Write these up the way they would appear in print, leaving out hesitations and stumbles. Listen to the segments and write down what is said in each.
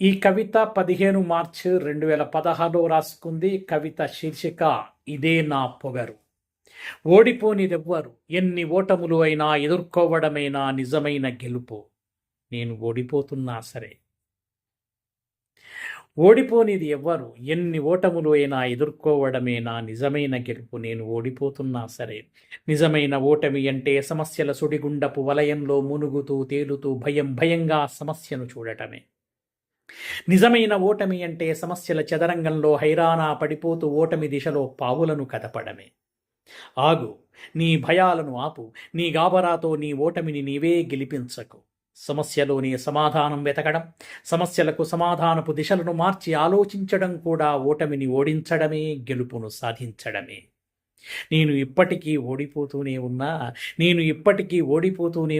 ఈ కవిత 15 మార్చి 2016 రాసుకుంది. కవిత శీర్షిక ఇదే నా పొగరు. ఓడిపోనిదెవ్వరు, ఎన్ని ఓటములు అయినా ఎదుర్కోవడమేనా నిజమైన గెలుపు. నేను ఓడిపోతున్నా సరే. ఓడిపోనిది ఎవ్వరు, ఎన్ని ఓటములు అయినా ఎదుర్కోవడమేనా నిజమైన గెలుపు. నేను ఓడిపోతున్నా సరే. నిజమైన ఓటమి అంటే సమస్యల సుడిగుండపు వలయంలో మునుగుతూ తేలుతూ భయంగా సమస్యను చూడటమే. నిజమైన ఓటమి అంటే సమస్యల చదరంగంలో హైరానా పడిపోతూ ఓటమి దిశలో పావులను కదపడమే. ఆగు, నీ భయాలను ఆపు, నీ గాబరాతో నీ ఓటమిని నీవే గెలిపించకు. సమస్యలోని సమాధానం వెతకడం, సమస్యలకు సమాధానపు దిశలను మార్చి ఆలోచించడం కూడా ఓటమిని ఓడించడమే, గెలుపును సాధించడమే. నేను ఇప్పటికీ ఓడిపోతూనే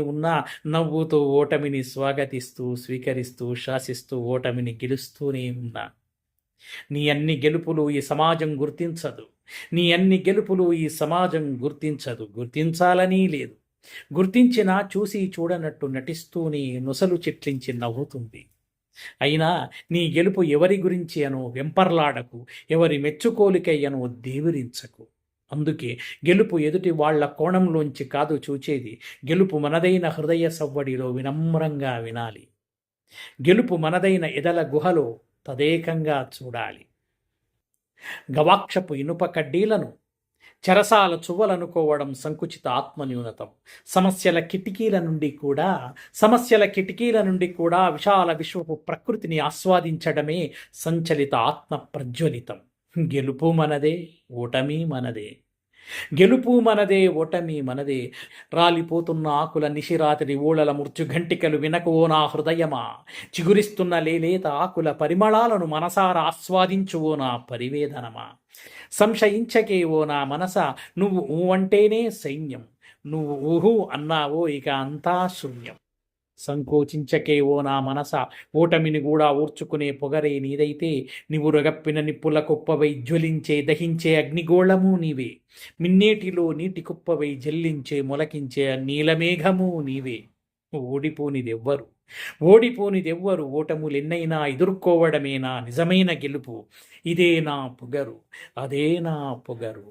ఉన్నా నవ్వుతూ ఓటమిని స్వాగతిస్తూ స్వీకరిస్తూ శాసిస్తూ ఓటమిని గెలుస్తూనే ఉన్నా. నీ అన్ని గెలుపులు ఈ సమాజం గుర్తించదు. గుర్తించాలని లేదు. గుర్తించినా చూసి చూడనట్టు నటిస్తూనే నొసలు చిట్లించి నవ్వుతుంది. అయినా నీ గెలుపు ఎవరి గురించి అనో వెంపర్లాడకు, ఎవరి మెచ్చుకోలికయ్యనో దేవిరించకు. అందుకే గెలుపు ఎదుటి వాళ్ల కోణంలోంచి కాదు చూచేది, గెలుపు మనదైన హృదయ సవ్వడిలో వినమ్రంగా వినాలి. గెలుపు మనదైన ఎదల గుహలో తదేకంగా చూడాలి. గవాక్షపు ఇనుప కడ్డీలను చెరసాల చువ్వలనుకోవడం సంకుచిత ఆత్మన్యూనతం. సమస్యల కిటికీల నుండి కూడా విశాల విశ్వపు ప్రకృతిని ఆస్వాదించడమే సంచలిత ఆత్మ ప్రజ్వలితం. గెలుపు మనదే, ఓటమి మనదే. రాలిపోతున్న ఆకుల నిశిరాత్రి ఊళల మృత్యుఘంటికలు వినకువో నా హృదయమా. చిగురిస్తున్న లేలేత ఆకుల పరిమళాలను మనసారా ఆస్వాదించువో నా పరివేదనమా. సంశయించకే ఓ నా మనస, నువ్వు ఊ అంటేనే సైన్యం, నువ్వు ఊహు అన్నావో ఇక అంతా శూన్యం. సంకోచించకే ఓ నా మనస, ఓటమిని కూడా ఊర్చుకునే పొగరే నీదైతే, నీవు రగప్పిన నిప్పుల కుప్పవై జ్వలించే దహించే అగ్నిగోళము నీవే. మిన్నేటిలో నీటి కుప్పవై జల్లించే మొలకించే నీలమేఘము నీవే. ఓడిపోనిదెవ్వరు, ఓటములెన్నైనా ఎదుర్కోవడమేనా నిజమైన గెలుపు. ఇదే నా పొగరు, అదే నా పొగరు.